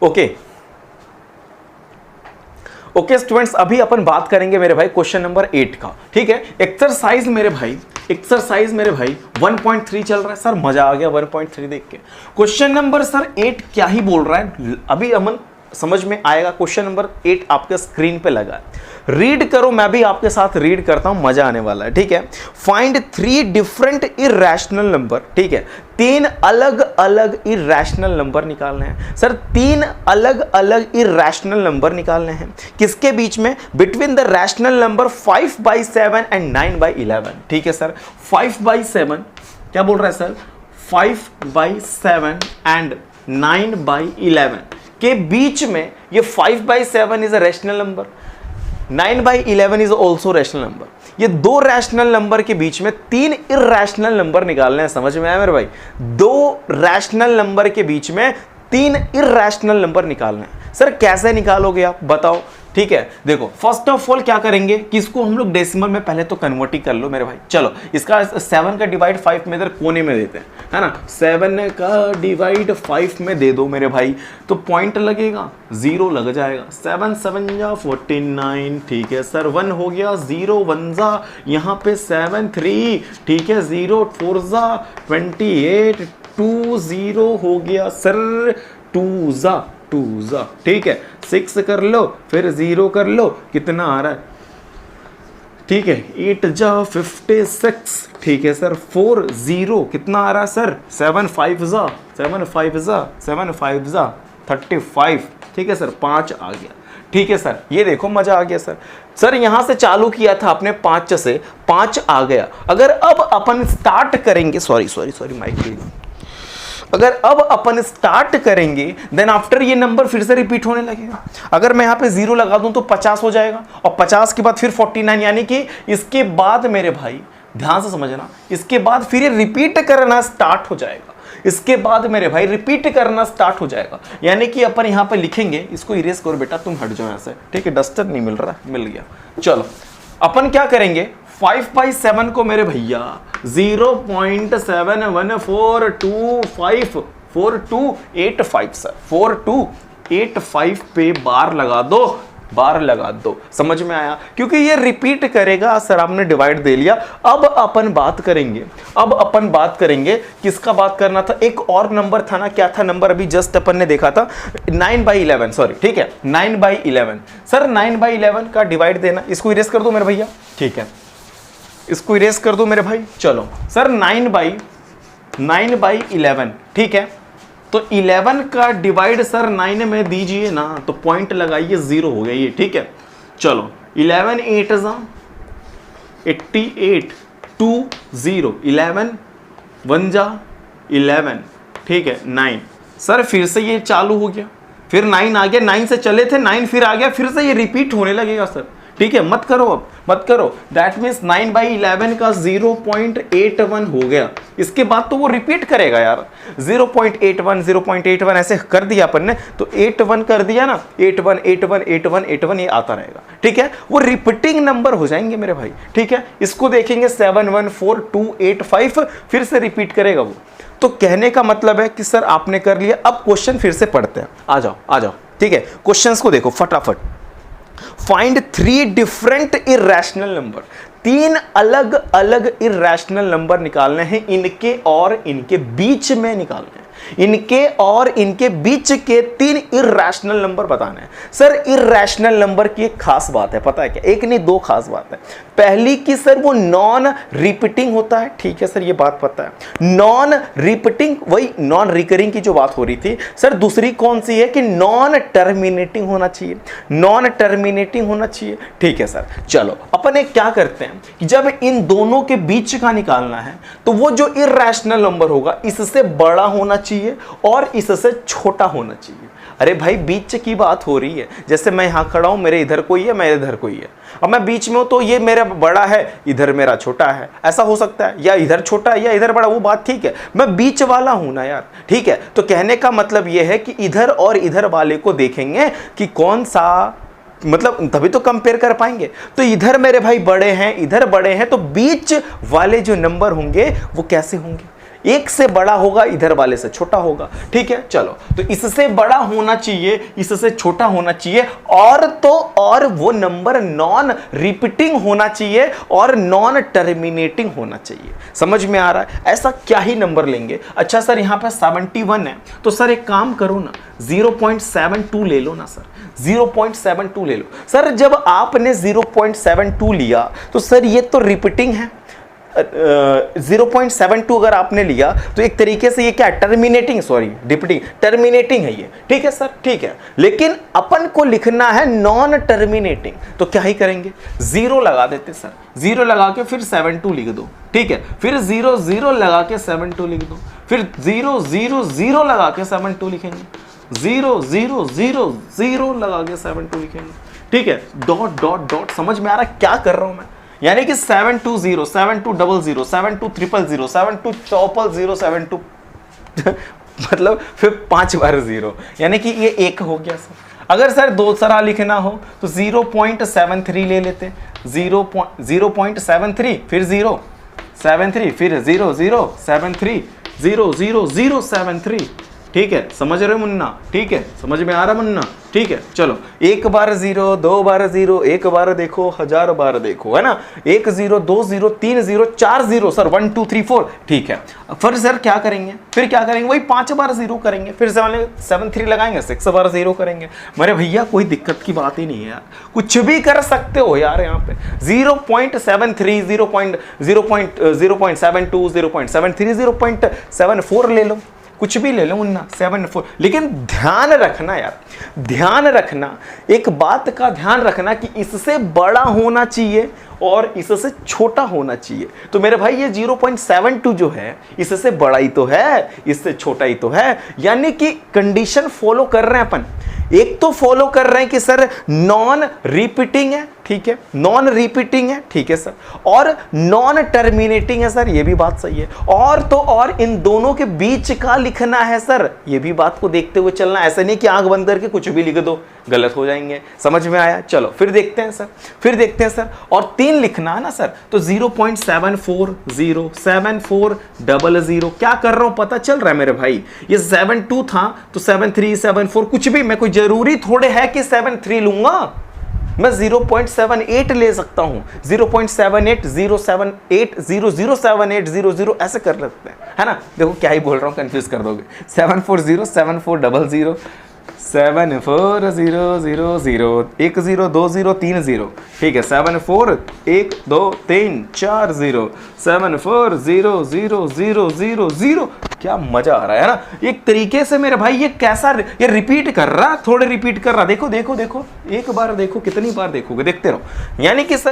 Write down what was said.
Okay okay students, अभी अपन बात करेंगे मेरे भाई क्वेश्चन नंबर 8 का। ठीक है, एक्सरसाइज मेरे भाई 1.3 चल रहा है। सर मजा आ गया 1.3 देख के। क्वेश्चन नंबर सर 8 क्या ही बोल रहा है, अभी अमन समझ में आएगा। क्वेश्चन नंबर 8 आपके स्क्रीन पे लगा है, रीड करो, मैं भी आपके साथ रीड करता हूं, मजा आने वाला है। ठीक है, फाइंड 3 डिफरेंट इरेशनल नंबर। ठीक है, 3 अलग अलग इरेशनल नंबर निकालने हैं सर, 3 अलग अलग इरेशनल नंबर निकालने हैं। किसके बीच में? Between the rational number 5/7 and 9/11। ठीक है सर, 5/7 क्या बोल रहा है सर, 5/7 एंड 9/11 के बीच में ये 5/7 is a rational number, 9/11 is also rational number. ये 2 रैशनल नंबर के बीच में 3 इरैशनल नंबर निकालने हैं। समझ में आया मेरे भाई? 2 रैशनल नंबर के बीच में 3 इरैशनल नंबर निकालने हैं। सर कैसे निकालोगे आप बताओ? ठीक है, देखो फर्स्ट ऑफ ऑल क्या करेंगे कि इसको हम लोग डेसिमल में पहले तो कन्वर्ट ही कर लो मेरे भाई। चलो इसका 7 का डिवाइड 5 में इधर कोने में देते हैं, है ना। 7 का डिवाइड 5 में दे दो मेरे भाई, तो पॉइंट लगेगा, 0 लग जाएगा। 7 7 जा 49। ठीक है सर, 1 हो गया, 0 1 जा, यहाँ पे 7 3। ठीक है, 0 4 जा 28, 2 0 हो गया सर, 2 जा 2 जा। ठीक है, 6 कर लो, फिर 0 कर लो, कितना आ रहा है? ठीक है, 8 जा 56। ठीक है सर, 4 0 कितना आ रहा है सर? 7 5 जा 7 5 जा 7 5 जा 35। ठीक है सर, 5 आ गया। ठीक है सर, ये देखो मजा आ गया सर। सर यहां से चालू किया था आपने 5 से, 5 आ गया। अगर अब अपन स्टार्ट करेंगे, सॉरी माइक, अगर अब अपन स्टार्ट करेंगे देन आफ्टर ये नंबर फिर से रिपीट होने लगेगा। अगर मैं यहाँ पे 0 लगा दूं तो 50 हो जाएगा, और 50 के बाद फिर 49, यानी कि इसके बाद मेरे भाई ध्यान से समझना, इसके बाद फिर ये रिपीट करना स्टार्ट हो जाएगा। इसके बाद मेरे भाई रिपीट करना स्टार्ट हो जाएगा, यानी कि अपन यहाँ पे लिखेंगे, इसको इरेज करो बेटा, तुम हट जाओ ऐसे। ठीक है, डस्टर नहीं मिल रहा, मिल गया। चलो अपन क्या करेंगे, 5/7 को मेरे भैया 0.714254285 सर, 4285 पे बार लगा दो, समझ में आया? क्योंकि ये रिपीट करेगा सर, आपने डिवाइड दे लिया। अब अपन बात करेंगे किसका बात करना था? एक और नंबर था ना, क्या था नंबर? अभी जस्ट अपन ने देखा था 9/11, सॉरी। ठीक है, 9/11 सर, 9/11 का डिवाइड देना, इसको इरेज कर दो मेरे भैया। ठीक है, इसको इरेज कर दो मेरे भाई। चलो सर 9/11। ठीक है, तो 11 का डिवाइड सर 9 में दीजिए ना, तो पॉइंट लगाइए, 0 हो गया ये। ठीक है, चलो 11 8 जा 88, 2 0, 11 1 जा 11। ठीक है, 9 सर, फिर से ये चालू हो गया, फिर 9 आ गया, 9 से चले थे, 9 फिर आ गया, फिर से ये रिपीट होने लगेगा सर। ठीक है, मत करो, अब मत करो। दैट मीन्स 9/11 का 0.81 हो गया। इसके बाद तो वो रिपीट करेगा यार, 0.81 ऐसे कर दिया अपन ने, तो 81 कर दिया ना, 81 81 81 81 ये आता रहेगा। ठीक है, वो रिपीटिंग नंबर हो जाएंगे मेरे भाई। ठीक है, इसको देखेंगे 714285, फिर से रिपीट करेगा वो। तो कहने का मतलब है कि सर आपने कर लिया। अब क्वेश्चन फिर से पढ़ते हैं, आ जाओ। ठीक है, क्वेश्चंस को देखो फटाफट। फाइंड 3 डिफरेंट इरेशनल नंबर, 3 अलग अलग इरेशनल नंबर निकालने हैं, इनके और इनके बीच में निकालने हैं, इनके और इनके बीच के 3 इरेशनल नंबर बताने हैं। सर इरेशनल नंबर की एक खास बात है, पता है क्या? एक नहीं 2 खास बात है। पहली कि सर वो नॉन रिपीटिंग होता है। ठीक है सर, ये बात पता है। नॉन रिपीटिंग, वही नॉन रिकरिंग की जो बात हो रही थी सर। दूसरी कौन सी है कि नॉन टर्मिनेटिंग होना चाहिए, नॉन टर्मिनेटिंग होना चाहिए। ठीक है सर, चलो अपन एक क्या करते हैं कि जब इन दोनों के बीच का निकालना है, तो वो जो इरेशनल नंबर होगा इससे बड़ा होना चाहिए और इससे छोटा होना चाहिए। अरे भाई बीच की बात हो रही है, जैसे मैं यहां खड़ा हूं, मेरे इधर कोई है, मेरे इधर कोई है, अब मैं बीच में हूं तो ये मेरा बड़ा है, इधर मेरा छोटा है, ऐसा हो सकता है, या इधर छोटा है या इधर बड़ा, वो बात ठीक है, मैं बीच वाला हूं ना यार। ठीक है, तो कहने का मतलब ये है कि इधर और इधर वाले को देखेंगे कि कौन सा, मतलब तभी तो कंपेयर कर पाएंगे। तो इधर मेरे भाई बड़े हैं, इधर बड़े हैं, तो बीच वाले जो नंबर होंगे वो कैसे होंगे? एक से बड़ा होगा, इधर वाले से छोटा होगा, ठीक है। चलो, तो इससे बड़ा होना चाहिए, इससे छोटा होना चाहिए, और तो और वो नंबर नॉन रिपीटिंग होना चाहिए और नॉन टर्मिनेटिंग होना चाहिए। समझ में आ रहा है? ऐसा क्या ही नंबर लेंगे? अच्छा सर यहां पे 71 है, तो सर एक काम करो ना, 0.72 ले लो ना सर, 0.72 ले लो सर। जब आपने 0.72 लिया तो सर ये तो रिपीटिंग है। 0.72 अगर आपने लिया तो एक तरीके से ये क्या है, टर्मिनेटिंग, सॉरी रिपीटिंग, टर्मिनेटिंग है ये, ठीक है सर, ठीक है। लेकिन अपन को लिखना है नॉन टर्मिनेटिंग, तो क्या ही करेंगे, 0 लगा देते सर, 0 लगा के फिर 72 लिख दो, ठीक है। फिर 0 0 लगा के 72 लिख दो, फिर 0 0 0 लगा के 72 लिखेंगे, 0 0 0 0 लगा के 72 लिखेंगे, ठीक है। डॉट डॉट डॉट, समझ में आ रहा है क्या कर रहा हूं मैं? यानी कि 720 7200 72000 72000 72 मतलब फिर 5 बार 0, यानी कि ये 1 हो गया सर। अगर सर दो तरह लिखना हो तो 0.73 ले लेते, 0.73 फिर 0 73 फिर 0 0 73 0 0 0 73, ठीक है। समझ रहे हो मुन्ना? ठीक है, समझ में आ रहा मुन्ना? ठीक है। चलो, एक बार 0, 2 बार 0, एक बार देखो, 1000 बार देखो, है ना। 1 0 2 0 3 0 4 0 सर, 1 2 3 4, ठीक है। फिर सर क्या करेंगे, फिर क्या करेंगे, वही 5 बार 0 करेंगे, फिर से वाले 73 लगाएंगे, 6 बार 0 करेंगे। मेरे भैया कोई दिक्कत की बात ही नहीं है यार, कुछ भी कर सकते हो यार। यहाँ पे 0.73 0.72 0.73 0.74 ले लो, कुछ भी ले लो मुन्ना, 74। लेकिन ध्यान रखना यार, ध्यान रखना, एक बात का ध्यान रखना कि इससे बड़ा होना चाहिए और इससे छोटा होना चाहिए। तो मेरे भाई ये 0.72 जो है, इससे बड़ा ही तो है, इससे छोटा ही तो है, यानी कि कंडीशन फॉलो कर रहे हैं अपन। एक तो फॉलो कर रहे हैं कि सर नॉन रिपीटिंग है, ठीक है, नॉन रिपीटिंग है, ठीक है सर, और नॉन टर्मिनेटिंग है सर, ये भी बात सही है। और तो और इन दोनों के बीच का लिखना है सर, ये भी बात को देखते हुए चलना, ऐसा नहीं कि आंख बंद करके कुछ भी लिख दो, गलत हो जाएंगे। समझ में आया? चलो फिर देखते हैं सर, फिर देखते हैं सर। और 3 लिखना है ना सर, तो 0.740 7400, क्या कर रहा हूं पता चल रहा है मेरे भाई? ये 72 था तो 73 74 कुछ भी, मैं कोई जरूरी थोड़े है कि 73 लूंगा, मैं 0.78 ले सकता हूं, 0.78 078 0078 00 ऐसे कर सकते हैं, है ना। देखो क्या ही बोल रहा हूं, कंफ्यूज कर दोगे। 740 7400 74000 1 0 2 0 3 0, ठीक है। 74 1 2 3 4 0 740000। क्या मजा आ रहा है ना एक तरीके से मेरे भाई। ये कैसा, ये रिपीट कर रहा, थोड़े रिपीट कर रहा, देखो देखो देखो, एक बार देखो, कितनी बार देखोगे, देखते रहो। यानी कि सर